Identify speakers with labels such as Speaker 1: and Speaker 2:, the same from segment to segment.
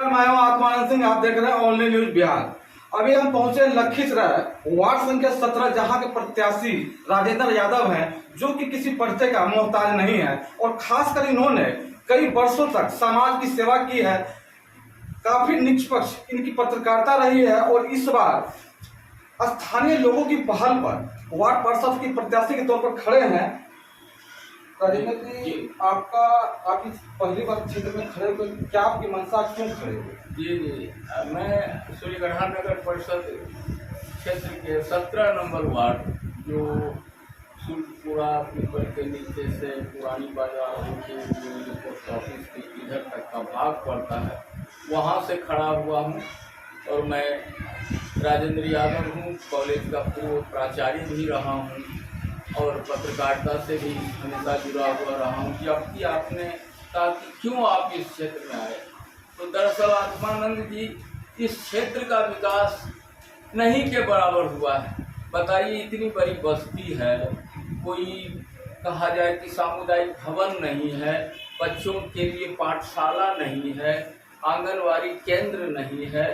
Speaker 1: मैं हूं आत्मानंद सिंह, आप देख रहे हैं ऑनलाइन न्यूज बिहार। अभी हम पहुंचे लखीसराय वार्ड संख्या 17, जहां के प्रत्याशी राजेंद्र यादव हैं, जो कि किसी परिचय का मोहताज नहीं है और खासकर इन्होंने कई वर्षों तक समाज की सेवा की है। काफी निष्पक्ष इनकी पत्रकारिता रही है और इस बार स्थानीय लोगों की पहल पर वार्ड पार्षद की प्रत्याशी के तौर पर खड़े हैं। राजेंद्र जी, आप इस पहली बार क्षेत्र में खड़े हुए, क्या आपकी मंशा, क्यों खड़े हुए?
Speaker 2: जी, मैं सूर्यगढ़ा नगर परिषद क्षेत्र के 17 नंबर वार्ड, जो सुल्पुरा पीपल के नीचे से पुरानी बाजार होते हुए पोस्ट ऑफिस के इधर तक का भाग पड़ता है, वहाँ से खड़ा हुआ हूँ। और मैं राजेंद्र यादव हूँ, कॉलेज का पूर्व प्राचार्य भी रहा हूँ और पत्रकारिता से भी हमेशा जुड़ा हुआ रहा हूँ। जबकि आपने कहा कि क्यों आप इस क्षेत्र में आए, तो दरअसल आत्मानंद जी, इस क्षेत्र का विकास नहीं के बराबर हुआ है। बताइए, इतनी बड़ी बस्ती है, कोई कहा जाए कि सामुदायिक भवन नहीं है, बच्चों के लिए पाठशाला नहीं है, आंगनवाड़ी केंद्र नहीं है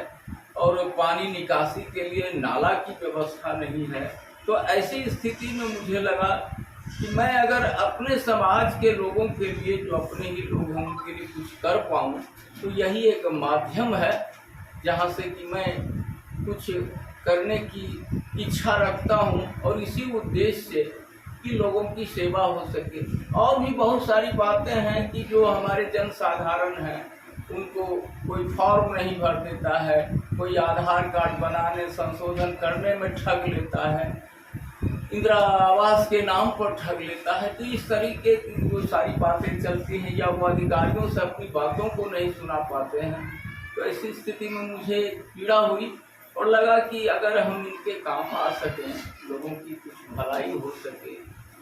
Speaker 2: और पानी निकासी के लिए नाला की व्यवस्था नहीं है। तो ऐसी स्थिति में मुझे लगा कि मैं अगर अपने समाज के लोगों के लिए, जो अपने ही लोग हैं, उनके लिए कुछ कर पाऊँ, तो यही एक माध्यम है जहाँ से कि मैं कुछ करने की इच्छा रखता हूँ और इसी उद्देश्य से कि लोगों की सेवा हो सके। और भी बहुत सारी बातें हैं कि जो हमारे जन साधारण हैं, उनको कोई फॉर्म नहीं भर देता है, कोई आधार कार्ड बनाने संशोधन करने में ठग लेता है, इंदिरा आवास के नाम पर ठग लेता है। तो इस तरीके की जो सारी बातें चलती हैं, या वो अधिकारियों से अपनी बातों को नहीं सुना पाते हैं, तो ऐसी स्थिति में मुझे पीड़ा हुई और लगा कि अगर हम इनके काम आ सकें, लोगों की कुछ भलाई हो सके,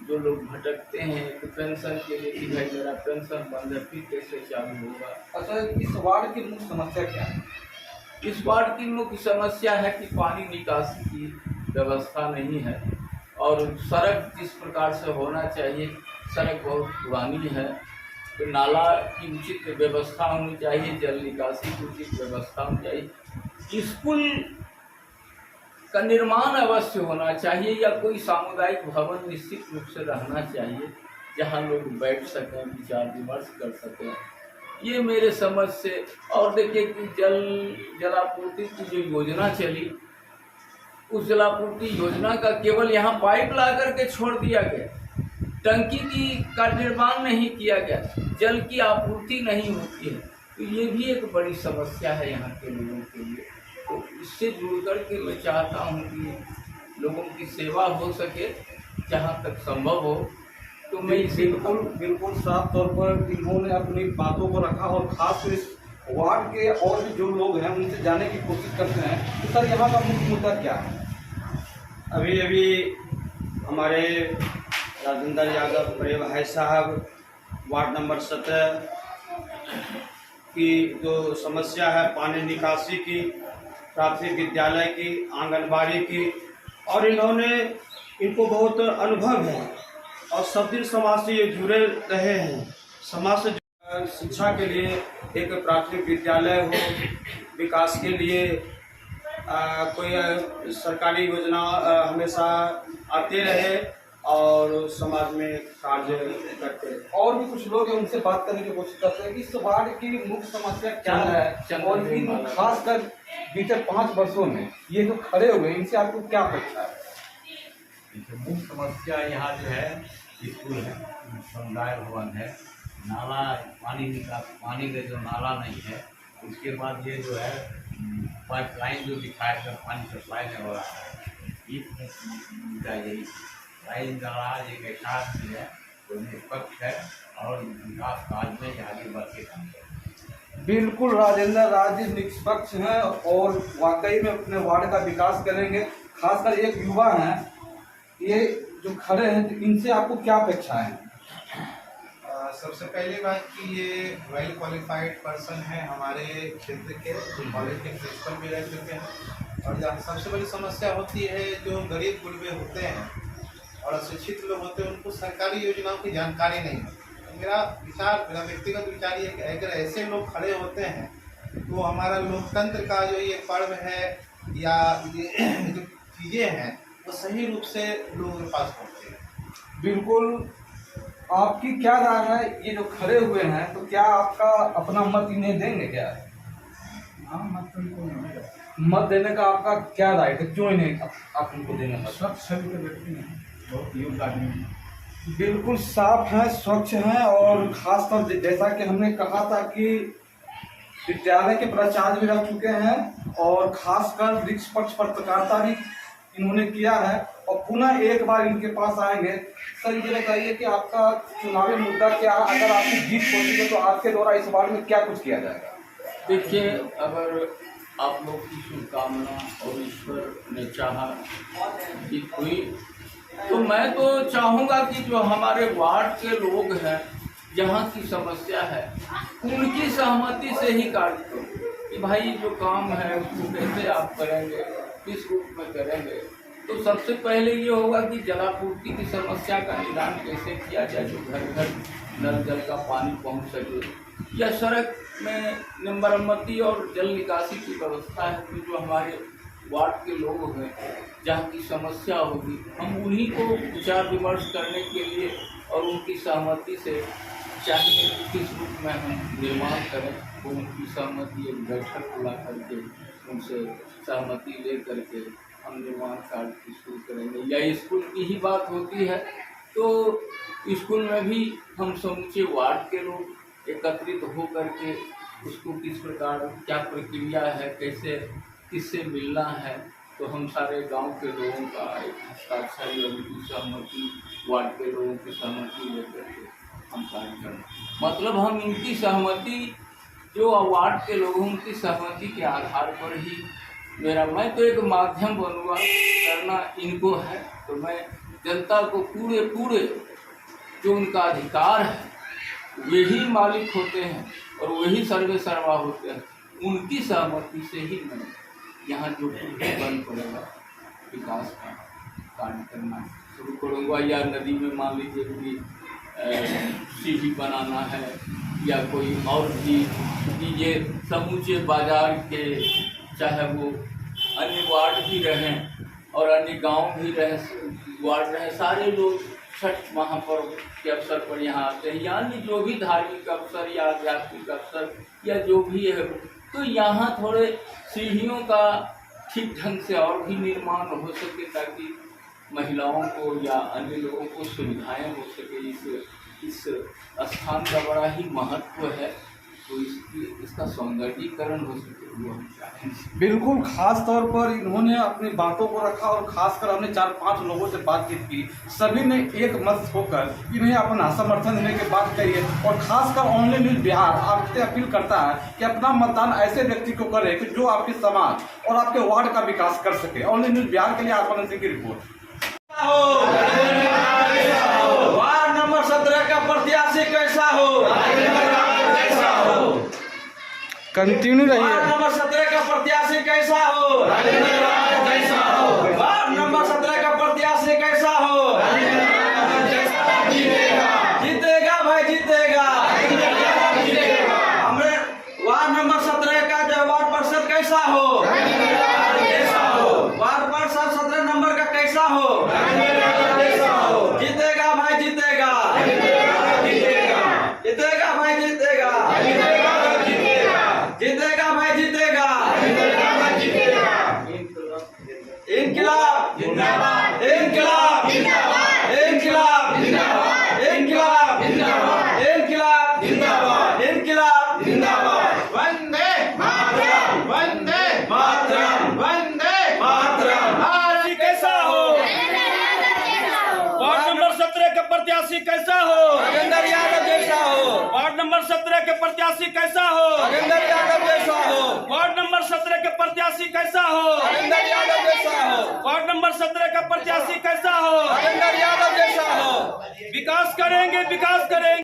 Speaker 2: जो लोग भटकते हैं, तो पेंशन के लिए कि भाई मेरा पेंशन बंद है, फिर कैसे चालू होगा।
Speaker 1: अच्छा, इस वार्ड की मुख्य समस्या क्या है?
Speaker 2: इस वार्ड की मुख्य समस्या है कि पानी निकासी की व्यवस्था नहीं है और सड़क जिस प्रकार से होना चाहिए, सड़क बहुत पुरानी है। तो नाला की उचित व्यवस्था होनी चाहिए, जल निकासी की उचित व्यवस्था होनी चाहिए, स्कूल का निर्माण अवश्य होना चाहिए, या कोई सामुदायिक भवन निश्चित रूप से रहना चाहिए जहां लोग बैठ सकें, विचार विमर्श कर सकें। ये मेरे समझ से। और देखिए कि जलापूर्ति की जो योजना चली, उस जलापूर्ति योजना का केवल यहाँ पाइप ला करके छोड़ दिया गया, टंकी का निर्माण नहीं किया गया, जल की आपूर्ति नहीं होती है। तो ये भी एक बड़ी समस्या है यहाँ के लोगों के लिए। तो इससे जुड़ कर के मैं चाहता हूँ कि लोगों की सेवा हो सके जहाँ तक संभव हो। तो मैं इसे
Speaker 1: बिल्कुल साफ तौर पर इन्होंने अपनी बातों को रखा और खास इस वार्ड के और भी जो लोग हैं उनसे जानने की कोशिश करते हैं कि सर यहाँ का मुख्य मुद्दा क्या है।
Speaker 3: अभी अभी हमारे राजेंद्र यादव बड़े भाई साहब वार्ड नंबर 17 की जो समस्या है, पानी निकासी की, प्राथमिक विद्यालय की, आंगनबाड़ी की, और इनको बहुत अनुभव है और सब दिन समाज से ये जुड़े रहे हैं। समाज से शिक्षा के लिए एक प्राथमिक विद्यालय हो, विकास के लिए कोई सरकारी योजना हमेशा आते रहे और समाज में कार्य करते रहे।
Speaker 1: और भी कुछ लोग हैं, उनसे बात करने की कोशिश करते हैं कि इस वार्ड की मुख्य समस्या क्या है और इन खासकर बीते 5 वर्षों में ये जो खड़े हुए, इनसे आपको क्या अपेक्षा है?
Speaker 4: मुख्य समस्या यहाँ जो है स्कूल है, समुदाय भवन है, नाला पानी का जो नाला नहीं है, उसके बाद ये जो है पाइपलाइन जो दिखाया कर पानी सप्लाई नहीं हो रहा है। यही लाइन दराज एक ऐसा भी है जो निष्पक्ष है और विकास काज में आगे बढ़ के काम करें।
Speaker 1: बिल्कुल, राजेंद्र राज जी निष्पक्ष हैं और वाकई में अपने वार्ड का विकास करेंगे। खासकर एक युवा हैं, ये जो खड़े हैं, तो इनसे आपको क्या अपेक्षा है?
Speaker 5: सबसे पहली बात कि ये वेल क्वालिफाइड पर्सन है, हमारे क्षेत्र के कॉलेज के प्रिंसिपल भी रह चुके हैं। और जहाँ सबसे बड़ी समस्या होती है, जो गरीब गुरबे होते हैं और अशिक्षित लोग होते हैं, उनको सरकारी योजनाओं की जानकारी नहीं है। मेरा व्यक्तिगत विचार ये है कि अगर ऐसे लोग खड़े होते हैं तो हमारा लोकतंत्र का जो ये पर्व है या ये जो चीज़ें हैं वो सही रूप से लोगों के पास पहुँचे।
Speaker 1: बिल्कुल। आपकी क्या राय है, ये जो खड़े हुए हैं तो क्या आपका अपना मत इन्हें देंगे क्या?
Speaker 4: हाँ, मत तो इनको नहीं है।
Speaker 1: मत देने का आपका क्या राय है, क्यों इन्हें आप उनको देंगे मत?
Speaker 4: स्वच्छ छवि के व्यक्ति हैं, बहुत योग्य आदमी हैं।
Speaker 1: बिल्कुल साफ है, स्वच्छ है, और खासकर जैसा कि हमने कहा था कि विद्यालय के प्राचार्य भी रह चुके हैं और खासकर निष्पक्ष पत्रकारिता भी इन्होंने किया है। और पुनः एक बार इनके पास आएंगे। सर ये बताइए कि आपका चुनावी मुद्दा क्या है, अगर आपकी जीत होती है तो आपके द्वारा इस बार में क्या कुछ किया जाएगा?
Speaker 2: देखिए, अगर आप लोग की शुभकामना और ईश्वर ने चाहा जीत हुई तो मैं तो चाहूँगा कि जो हमारे वार्ड के लोग हैं, जहाँ की समस्या है, उनकी सहमति से ही कार्य करो कि भाई जो काम है उसको कैसे आप करेंगे, किस रूप में करेंगे। तो सबसे पहले ये होगा कि जलापूर्ति की समस्या का निदान कैसे किया जाए, जो घर घर नल जल का पानी पहुंच सके, या सड़क में मरम्मती और जल निकासी की व्यवस्था है। कि जो हमारे वार्ड के लोग हैं, जहाँ की समस्या होगी, हम उन्हीं को विचार विमर्श करने के लिए और उनकी सहमति से चाहे किस रूप में हम निर्माण करें, वो उनकी सहमति एक बैठक बुला करके उनसे सहमति ले करके हम निर्माण कार्य शुरू करेंगे। या स्कूल की ही बात होती है तो स्कूल में भी हम समूचे वार्ड के लोग एकत्रित हो करके उसको किस प्रकार क्या प्रक्रिया है, कैसे किससे मिलना है, तो हम सारे गांव के लोगों का एक हस्ताक्षर या उनकी सहमति, वार्ड के लोगों की सहमति लेकर के हम कार्य करें। मतलब हम इनकी सहमति, जो वार्ड के लोगों की सहमति के आधार पर ही मैं तो एक माध्यम बनूंगा, करना इनको है। तो मैं जनता को पूरे जो उनका अधिकार है वही मालिक होते हैं और वही सर्वे सर्वा होते हैं, उनकी सहमति से ही मैं यहाँ जो बन पड़ेगा विकास का कार्य करना शुरू करूँगा। या नदी में मान लीजिए कि सीढ़ी बनाना है या कोई और भी चीज़ें, समूचे बाजार के, चाहे वो अन्य वार्ड भी रहें और अन्य गांव भी रहें, वार्ड रहें, सारे लोग छठ महापर्व के अवसर पर यहाँ आते हैं, या अन्य जो भी धार्मिक अवसर या आध्यात्मिक अवसर या जो भी है, तो यहाँ थोड़े सीढ़ियों का ठीक ढंग से और भी निर्माण हो सके ताकि महिलाओं को या अन्य लोगों को सुविधाएं हो सके। इस स्थान का बड़ा ही महत्व है, तो इसका सौंदर्यीकरण हो सके, वो हम चाहेंगे।
Speaker 1: बिल्कुल, खास तौर पर इन्होंने अपनी बातों को रखा और खासकर हमने 4-5 लोगों से बातचीत की, सभी ने एक मत होकर इन्हें अपना समर्थन देने की बात कही है। और खासकर ऑनलाइन न्यूज बिहार आपसे अपील करता है कि अपना मतदान ऐसे व्यक्ति को करे कि जो आपके समाज और आपके वार्ड का विकास कर सके। ऑनलाइन न्यूज बिहार के लिए आत्मानंद सिंह की रिपोर्ट।
Speaker 3: वार्ड नंबर 17 का प्रत्याशी कैसा हो?
Speaker 1: कंटिन्यू रहिए।
Speaker 3: वार्ड नंबर 17 का प्रत्याशी कैसा हो? वार्ड नंबर 17 का प्रत्याशी कैसा हो? जीतेगा भाई, जीतेगा। हमें वार्ड नंबर 17 का जो वार्ड पार्षद कैसा हो? वार्ड पार्षद 17 नंबर का कैसा हो? जीतेगा भाई, जीतेगा। जीतेगा भाई, जीतेगा। जीतेगा भाई, जीतेगा। इनकलाब जिंदाबाद, इनकलाब जिंदाबाद, इनकलाब जिंदाबाद, इनकलाब जिंदाबाद, इनकलाब जिंदाबाद, इनकलाब जिंदाबाद। वंदे मातरम, वंदे मातरम, वंदे मातरम। आज कैसा हो?
Speaker 6: वार्ड नंबर 17 के प्रत्याशी कैसा हो?
Speaker 3: नागेंद्र यादव जैसा हो।
Speaker 6: वार्ड नंबर 17 के प्रत्याशी कैसा हो?
Speaker 3: नागेंद्र यादव जैसा हो।
Speaker 6: वार्ड नंबर 17 के प्रत्याशी कैसा हो?
Speaker 3: नागेंद्र यादव जैसा हो।
Speaker 6: वार्ड नंबर 17 का प्रत्याशी कैसा हो?
Speaker 3: नागेंद्र यादव जैसा हो।
Speaker 6: विकास करेंगे, विकास करेंगे।